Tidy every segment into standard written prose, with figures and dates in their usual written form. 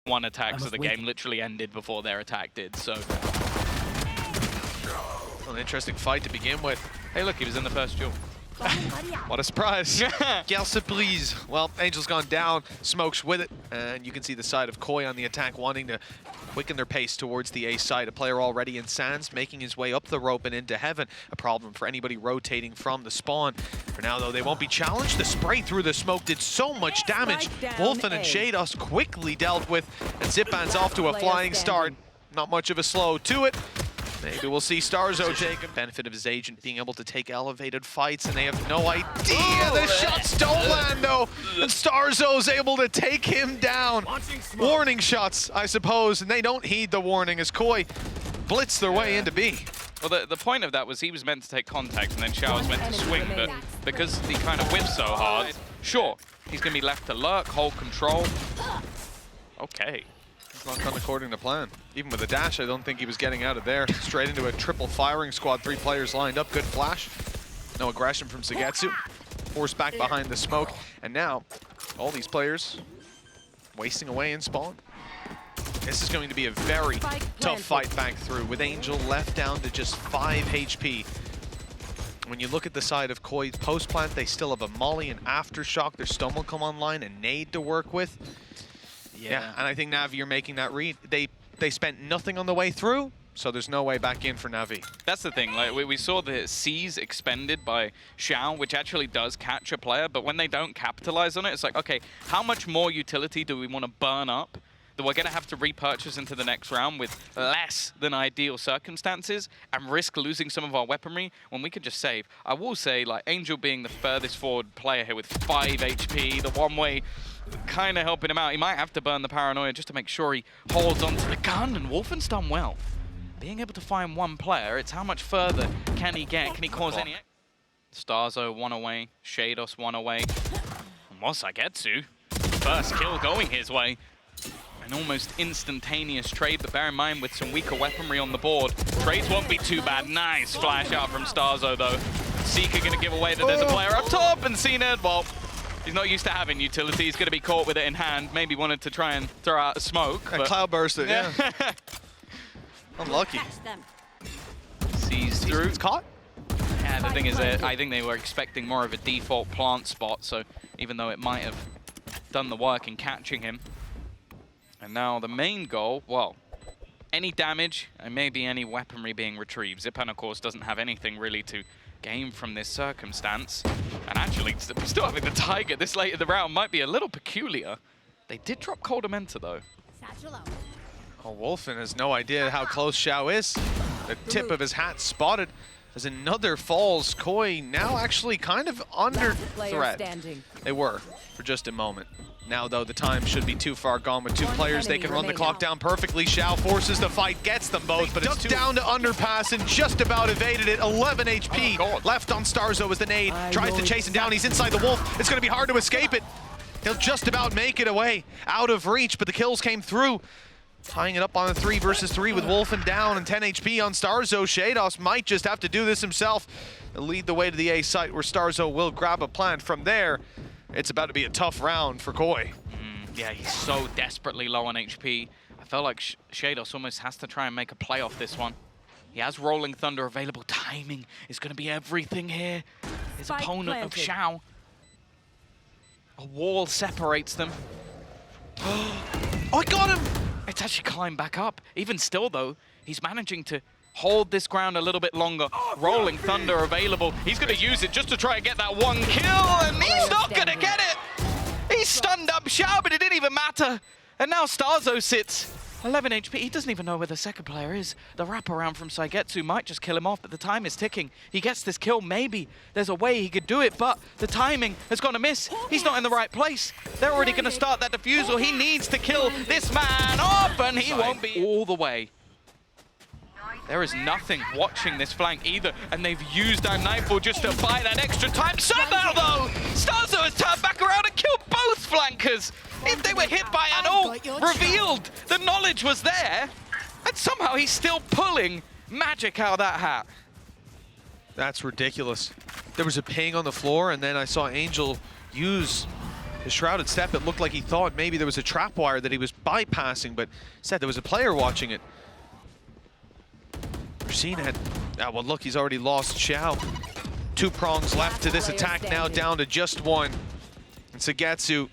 one attack, so the game literally ended before their attack did, so... An interesting fight to begin with. Hey look, he was in the first duel. What a surprise. Quelle surprise. Well, Angel's gone down, Smoke's with it, and you can see the side of Koi on the attack wanting to quicken their pace towards the A side. A player already in Sands, making his way up the rope and into heaven. A problem for anybody rotating from the spawn. For now, though, they won't be challenged. The spray through the smoke did so much damage. Wolfen and sheydos quickly dealt with, and Zyppan's off to a flying start. Not much of a slow to it. Maybe we'll see starxo take him. Benefit of his agent being able to take elevated fights, and they have no idea. The shots don't land, though. And starxo's able to take him down. Warning shots, I suppose, and they don't heed the warning as Koi blitz their way into B. Well, the point of that was he was meant to take contact, and then Shao was meant to swing, but because he kind of whips so hard, sure, he's going to be left to lurk, hold control. Okay. It's not gone according to plan. Even with a dash, I don't think he was getting out of there. Straight into a triple firing squad. 3 players lined up. Good flash. No aggression from SUYGETSU. Forced back behind the smoke. And now, all these players wasting away in spawn. This is going to be a very tough fight back through, with Angel left down to just 5 HP. When you look at the side of Koi's post-plant, they still have a Molly and Aftershock. Their Stone will come online, and Nade to work with. Yeah, and I think NAVI, you're making that read. They spent nothing on the way through, so there's no way back in for NAVI. That's the thing, like we saw the C's expended by Shao, which actually does catch a player, but when they don't capitalize on it, it's like, okay, how much more utility do we want to burn up that we're going to have to repurchase into the next round with less than ideal circumstances and risk losing some of our weaponry when we could just save? I will say, like, Angel being the furthest forward player here with 5 HP, the one way kind of helping him out. He might have to burn the paranoia just to make sure he holds onto the gun, and Wolfen's done well. Being able to find one player, it's how much further can he get? Can he cause any... starxo 1 away, sheydos 1 away. And ZYPAN, first kill going his way. An almost instantaneous trade, but bear in mind with some weaker weaponry on the board, trades won't be too bad. Nice flash out from starxo though. Seeker gonna give away that there's a player up top, and cNed, well, he's not used to having utility. He's going to be caught with it in hand. Maybe wanted to try and throw out a smoke. A cloudburster, yeah. Unlucky. Sees through. It's caught? Yeah, the thing is that I think they were expecting more of a default plant spot, so even though it might have done the work in catching him. And now the main goal, well, any damage and maybe any weaponry being retrieved. Zyppan, of course, doesn't have anything really to gain from this circumstance. And actually, still having the Tiger this late in the round might be a little peculiar. They did drop koldamenta, though. Oh, Wolfen has no idea how close Shao is. The tip of his hat spotted as another falls. Koi now actually kind of under threat. They were for just a moment. Now, though, the time should be too far gone with 2 players. They can run the clock down perfectly. Shao forces the fight, gets them both, but it's down to underpass and just about evaded it. 11 HP left on starxo as the nade tries to chase him down. He's inside the wolf. It's going to be hard to escape it. He'll just about make it away, out of reach, but the kills came through. Tying it up on a 3 versus 3 with Wolfen down and 10 HP on starxo. sheydos might just have to do this himself and lead the way to the A site, where starxo will grab a plant. From there, it's about to be a tough round for Koi. Yeah, he's so desperately low on HP. I felt like sheydos almost has to try and make a play off this one. He has Rolling Thunder available. Timing is going to be everything here. His opponent of Shao. A wall separates them. Oh, I got him! It's actually climbed back up. Even still, though, he's managing to hold this ground a little bit longer. Rolling Thunder available. He's going to use it just to try and get that 1 kill, and he's not going to get it! He stunned up Shao, but it didn't even matter. And now starxo sits 11 HP. He doesn't even know where the second player is. The wraparound from SUYGETSU might just kill him off, but the time is ticking. He gets this kill, maybe there's a way he could do it, but the timing has gone amiss. He's not in the right place. They're already going to start that defusal. He needs to kill this man off, and he won't be all the way. There is nothing watching this flank either, and they've used that Nightfall just to buy that extra time. Somehow, though, starxo has turned back around and killed both flankers. If they were hit by an ult, revealed, the knowledge was there, and somehow he's still pulling magic out of that hat. That's ridiculous. There was a ping on the floor, and then I saw Angel use His shrouded step, it looked like he thought maybe there was a trap wire that he was bypassing, but said there was a player watching it. cNed. Ah, well, look, he's already lost Shao. 2 prongs left to this attack now, down to just 1. And SUYGETSU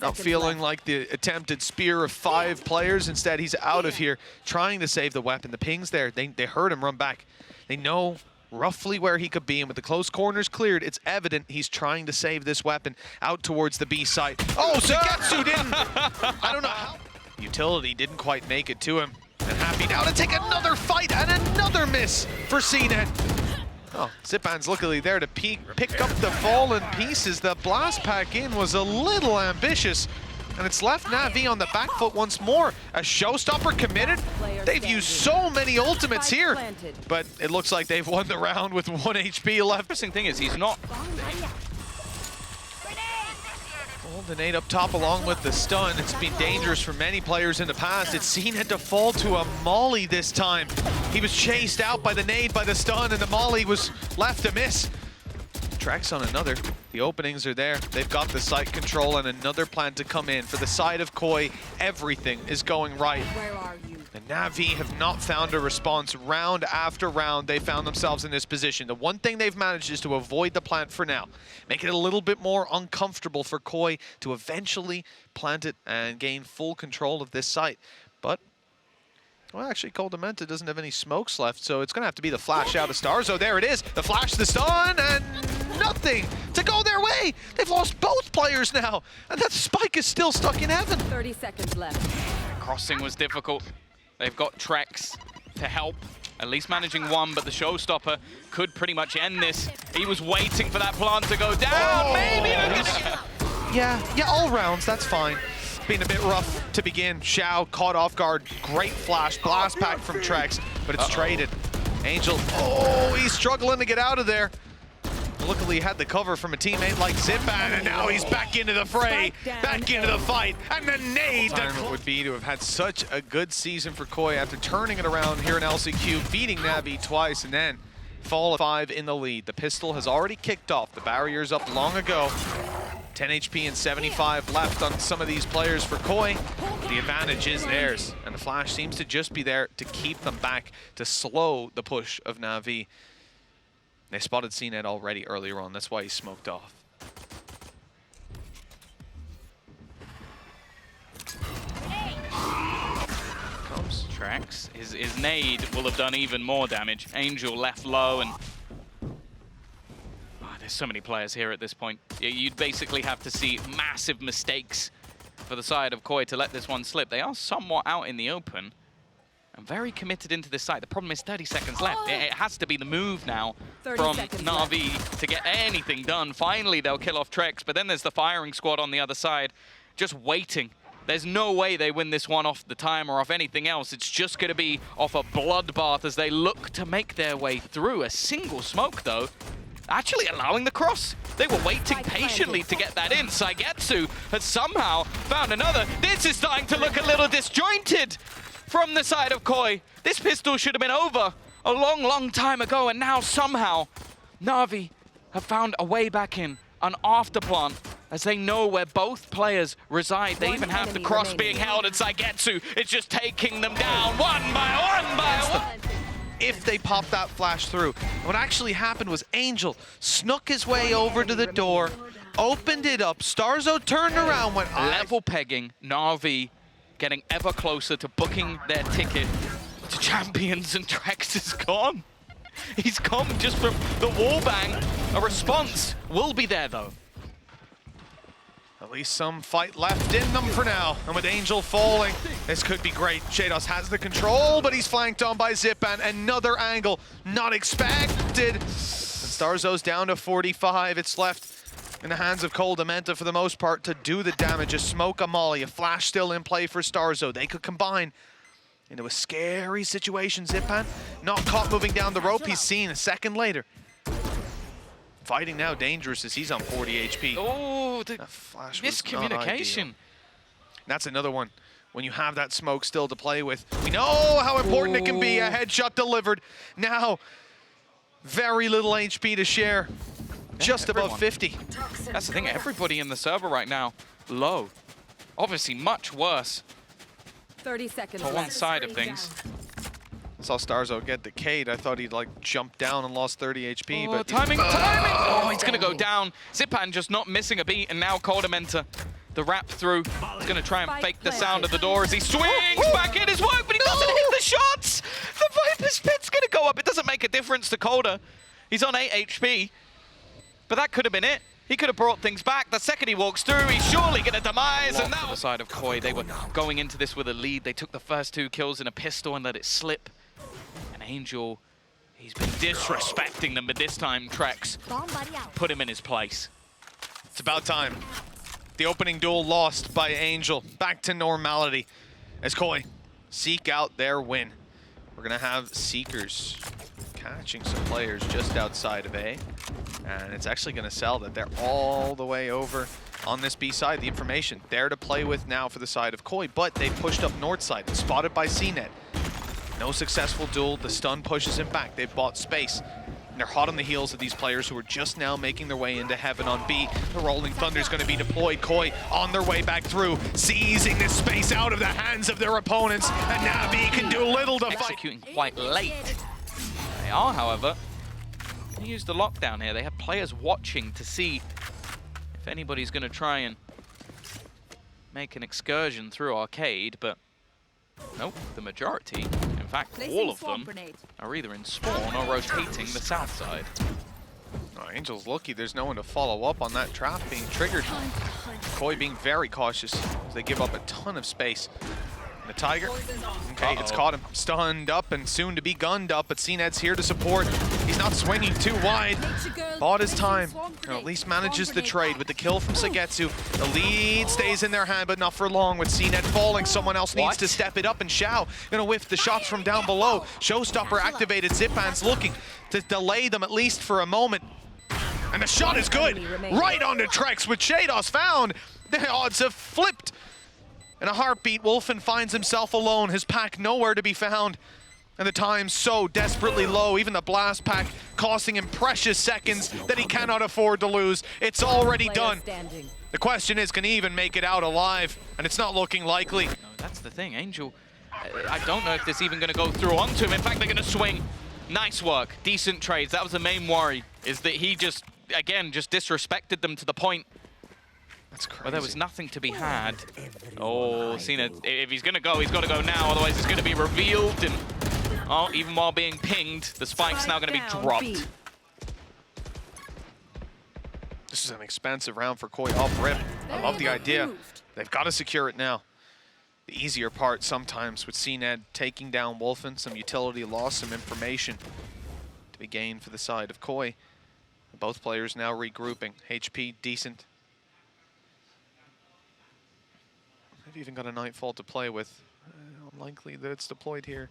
not feeling like the attempted spear of 5 players. Instead, he's out of here, trying to save the weapon. The ping's there. They heard him run back. They know roughly where he could be, and with the close corners cleared, it's evident he's trying to save this weapon out towards the B site. Oh, SUYGETSU didn't! I don't know how. Utility didn't quite make it to him. And happy now to take another fight and another miss for cNed. Oh, Zyppan's luckily there to pick up the fallen pieces. The blast pack in was a little ambitious. And it's left NAVI on the back foot once more. A showstopper committed. They've used so many ultimates here. But it looks like they've won the round with 1 HP left. The interesting thing is he's not... The nade up top along with the stun. It's been dangerous for many players in the past. It's cNed to fall to a molly this time. He was chased out by the nade, by the stun, and the molly was left to miss. Trexx on another. The openings are there. They've got the site control and another plan to come in. For the side of Koi, everything is going right. Where are you? The NAVI have not found a response. Round after round, they found themselves in this position. The one thing they've managed is to avoid the plant for now. Make it a little bit more uncomfortable for Koi to eventually plant it and gain full control of this site. But, well, actually, koldamenta doesn't have any smokes left, so it's going to have to be the flash out of starxo. There it is. The flash, the stun, and nothing to go their way. They've lost both players now, and that spike is still stuck in heaven. 30 seconds left. Crossing was difficult. They've got trexx to help, at least managing 1, but the showstopper could pretty much end this. He was waiting for that plant to go down, maybe. Yeah, all rounds, that's fine. Been a bit rough to begin. Shao caught off guard. Great flash, blast pack from trexx, but it's traded. Angel, oh, he's struggling to get out of there. Luckily, he had the cover from a teammate like Zyppan, and now he's back into the fray, back into the fight, and the nade. It would be to have had such a good season for Koi after turning it around here in LCQ, beating NAVI twice, and then fall 5 in the lead. The pistol has already kicked off. The barrier's up long ago. 10 HP and 75 left on some of these players for Koi. The advantage is theirs, and the flash seems to just be there to keep them back, to slow the push of NAVI. They spotted cNed already earlier on, that's why he smoked off. Comes trexx. His nade will have done even more damage. Angel left low, and there's so many players here at this point. You'd basically have to see massive mistakes for the side of Koi to let this one slip. They are somewhat out in the open. I'm very committed into this site. The problem is 30 seconds left. It has to be the move now from NAVI to get anything done. Finally, they'll kill off trexx, but then there's the firing squad on the other side, just waiting. There's no way they win this one off the time or off anything else. It's just going to be off a bloodbath as they look to make their way through. A single smoke, though, actually allowing the cross. They were waiting patiently to get that in. SUYGETSU has somehow found another. This is starting to look a little disjointed from the side of Koi. This pistol should have been over a long, long time ago, and now somehow NAVI have found a way back in, an afterplant, as they know where both players reside. They even have the cross being held, and SUYGETSU is just taking them down one by one. If they pop that flash through. What actually happened was Angel snuck his way over to the door, opened it up, starxo turned around, went level pegging, NAVI getting ever closer to booking their ticket to champions, and trexx is gone. He's gone just from the wall bang. A response will be there, though. At least some fight left in them for now. And with Angel falling, this could be great. sheydos has the control, but he's flanked on by Zyppan. Another angle, not expected. And starxo's down to 45. It's left in the hands of koldamenta for the most part to do the damage. A smoke, a molly, a flash still in play for starxo. They could combine into a scary situation. Zyppan not caught moving down the rope. He's seen a second later. Fighting now dangerous as he's on 40 HP. Oh, the flash miscommunication. That's another one. When you have that smoke still to play with. We know how important it can be. A headshot delivered. Now, very little HP to share. just above 50. That's the thing, everybody in the server right now, low. Obviously much worse 30 seconds for one side of things. Saw starxo get decayed. I thought he'd like jump down and lost 30 HP, Oh, but timing! Oh, he's gonna go down. Zyppan just not missing a beat, and now koldamenta, the wrap through, is gonna try and fake the sound of the door as he swings back in his work, but he doesn't hit the shots! The Viper's pit's gonna go up. It doesn't make a difference to Kolda. He's on 8 HP, but that could have been it. He could have brought things back. The second he walks through, he's surely gonna demise, and now... On the side of Koi, they were going into this with a lead. They took the first 2 kills in a pistol and let it slip. Angel, he's been disrespecting them, but this time trexx put him in his place. it's about time. The opening duel lost by Angel. Back to normality as Koi seek out their win. We're gonna have Seekers catching some players just outside of A. And it's actually gonna sell that they're all the way over on this B side. The information there to play with now for the side of Koi, but they pushed up north side and spotted by cNed. No successful duel, the stun pushes him back. They've bought space. And they're hot on the heels of these players who are just now making their way into heaven on B. The Rolling Thunder is going to be deployed. Koi on their way back through, seizing this space out of the hands of their opponents. And NAVI can do little to fight. Executing quite late. They are, however, going to use the lockdown here. They have players watching to see if anybody's going to try and make an excursion through Arcade, but nope, the majority, in fact all of them, are either in spawn or rotating the south side. Oh, Angel's lucky there's no one to follow up on that trap being triggered. Koi being very cautious as they give up a ton of space. And the Tiger, okay, it's caught him. Stunned up and soon to be gunned up, but cNed's here to support. He's not swinging too wide. Bought his time, and at least manages the trade with the kill from SUYGETSU. The lead stays in their hand, but not for long. With cNed falling, someone else needs to step it up, and Shao gonna whiff the shots from down below. Showstopper activated. Zyppan's looking to delay them at least for a moment. And the shot is good, right onto trexx with sheydos found. The odds have flipped. In a heartbeat, Wolfen finds himself alone, his pack nowhere to be found. And the time so desperately low, even the blast pack costing him precious seconds that he cannot afford to lose. It's already done. The question is, can he even make it out alive? And it's not looking likely. No, that's the thing, Angel, I don't know if this is even going to go through onto him. In fact, they're going to swing. Nice work, decent trades. That was the main worry, is that he just, again, just disrespected them to the point. That's crazy. Well, there was nothing to be had. Oh, cNed, if he's going to go, he's got to go now, otherwise it's going to be revealed. And oh, even while being pinged, the spike's now going to be dropped. This is an expensive round for Koi off rip. I love the idea. They've got to secure it now. The easier part sometimes with cNed taking down Wolfen, some utility loss, some information to be gained for the side of Koi. Both players now regrouping. HP decent. They've even got a Nightfall to play with. Unlikely that it's deployed here.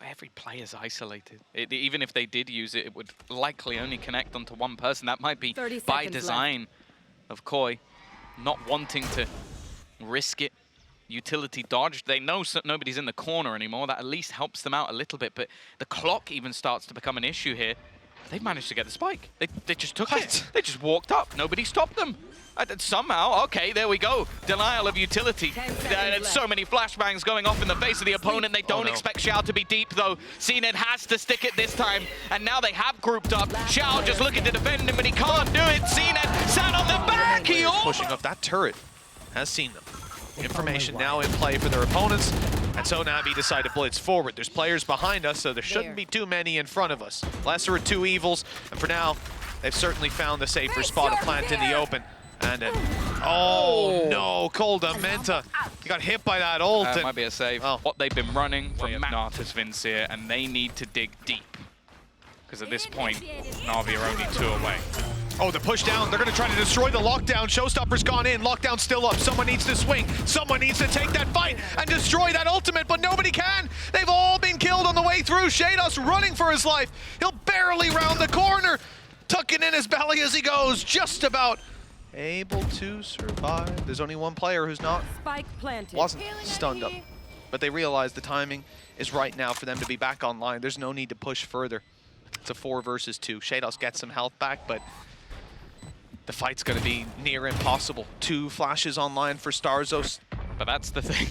Every player's isolated. Even if they did use it, it would likely only connect onto one person. That might be by design of Koi, not wanting to risk it. Utility dodged. They know nobody's in the corner anymore. That at least helps them out a little bit. But the clock even starts to become an issue here. They've managed to get the spike. They just took it. They just walked up. Nobody stopped them. Somehow, okay, there we go. Denial of utility. There's so many flashbangs going off in the face of the opponent. They don't expect Shao to be deep, though. cNed has to stick it this time. And now they have grouped up. Shao just looking to defend him, but he can't do it. cNed sat on the back. He pushing up. That turret has seen them. Information now in play for their opponents. And so NAVI decide to blitz forward. There's players behind us, so there shouldn't be too many in front of us. Lesser of two evils. And for now, they've certainly found the safer spot to plant in the open. And oh no, koldamenta. He got hit by that ult. That might be a save. What they've been running from Natus, Vincere, and they need to dig deep. Because at this point, NAVI are only 2 away. Oh, the push down. They're going to try to destroy the lockdown. Showstopper's gone in. Lockdown still up. Someone needs to swing. Someone needs to take that fight and destroy that ultimate, but nobody can. They've all been killed on the way through. sheydos running for his life. He'll barely round the corner. Tucking in his belly as he goes. Just about able to survive. There's only one player who's wasn't stunned up. But they realize the timing is right now for them to be back online. There's no need to push further. It's a 4 versus 2. sheydos gets some health back, but the fight's going to be near impossible. 2 flashes online for starxo. But that's the thing.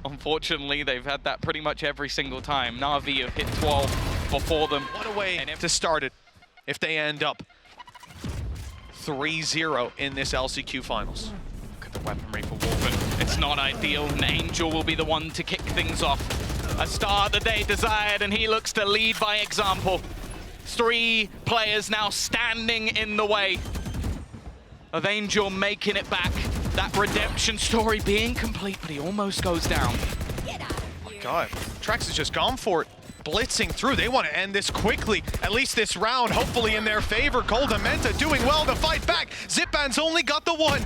Unfortunately, they've had that pretty much every single time. NAVI have hit 12 before them. What a way to start it if they end up 3-0 in this LCQ finals. Look at the weaponry for Wolfen. It's not ideal. An Angel will be the one to kick things off. A start that they desired, and he looks to lead by example. 3 players now standing in the way of Angel making it back. That redemption story being complete, but he almost goes down. God, trexx has just gone for it. Blitzing through. They want to end this quickly. At least this round, hopefully in their favor. koldamenta doing well to fight back. Zyppan's only got the one.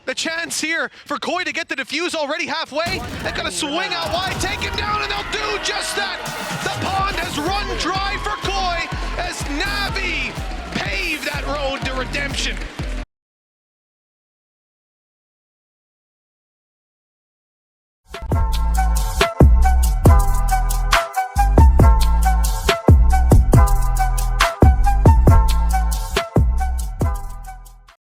The chance here for Koi to get the defuse already halfway. They're going to swing out wide, take him down, and they'll do just that. The pond has run dry for Koi as NAVI pave that road to redemption.